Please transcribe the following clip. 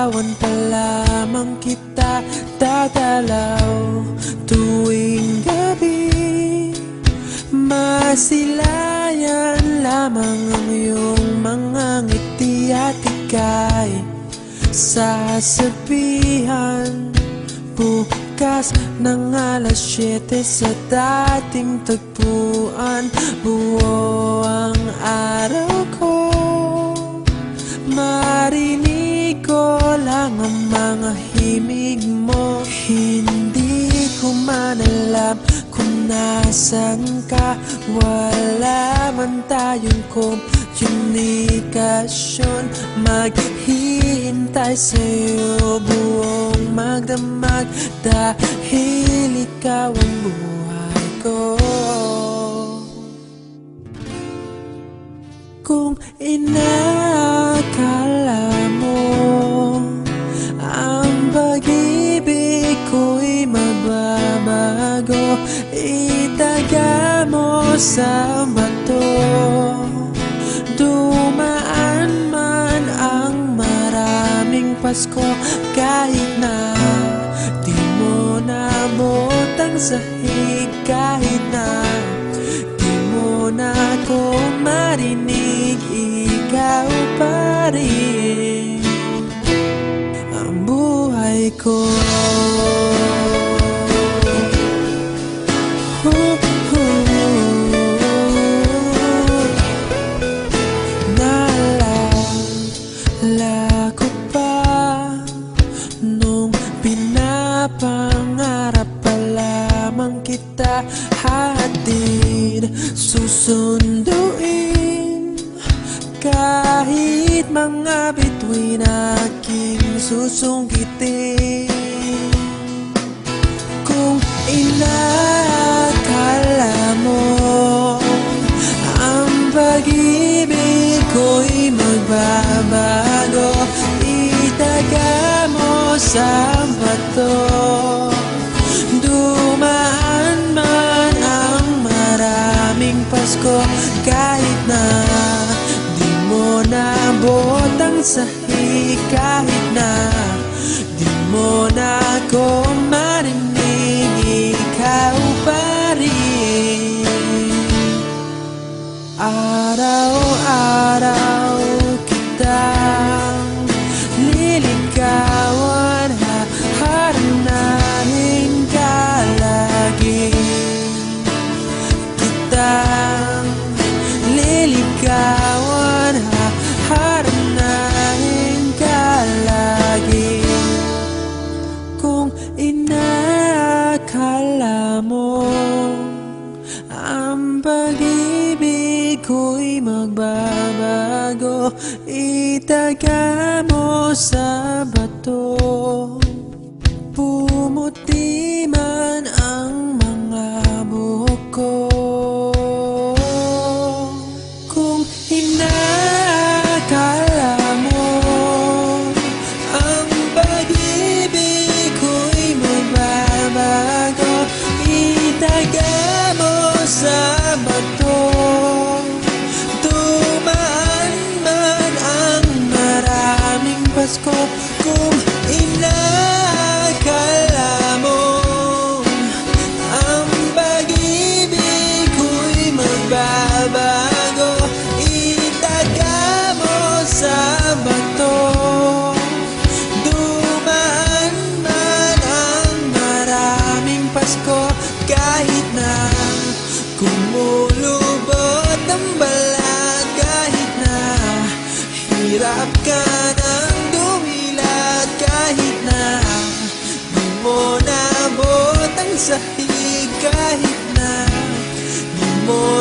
Nililigawan pa lamang kita dadalaw tuwing gabi. Masilayan lamang ang iyong mga ngiti at ika'y sasabihan bukas ng alas 7 sa dating tagpuan. Buo ang araw ko, marinig ko lang ang mga himig mo. Hindi ko man alam kung nasan ka, wala man tayong komunikasyon. Maghihintay sa'yo buong magdamag dahil ikaw ang buhay ko. Kung inakala mo ang pag-ibig ko'y mababago, itaga mo sa bato. Dumaan man ang maraming Pasko, kahit na di mo nabot ang sahig, kahit na di mo na ako marinig, ikaw pa rin ang buhay ko. Naalala ko pa nung pinapangarap pa lamang kita, hatid susunduin kahit mga bituin aking susungkitin. Kung inakala mo ang pag-ibig ko'y magbabago, itaga mo sa bato. Dumaan man ang maraming Pasko, kahit na di mo nabot ang sahig, kahit na di mo na ako marinig, ikaw pa rin. Araw-araw kitang liligawan, haharanahin ka lagi. Kitang liligawan, haharanahin ka lagi. Kung inakala mo ang pag-ibig ko'y magbabago, itaga mo sa bato. Pumuti man ang mga buhok ko. Kung inakala mo ang pag-ibig ko'y magbabago, itaga mo sa bato. Dumaan man ang maraming Pasko, kung inakala mo ang pag-ibig ko'y magbabago, itaga mo sa bato. Dumaan man ang maraming Pasko, kahit na kumulubot ang balat, kahit na hirap ka ng dumilat, kahit na di mo nabot ang sahig, kahit na di mo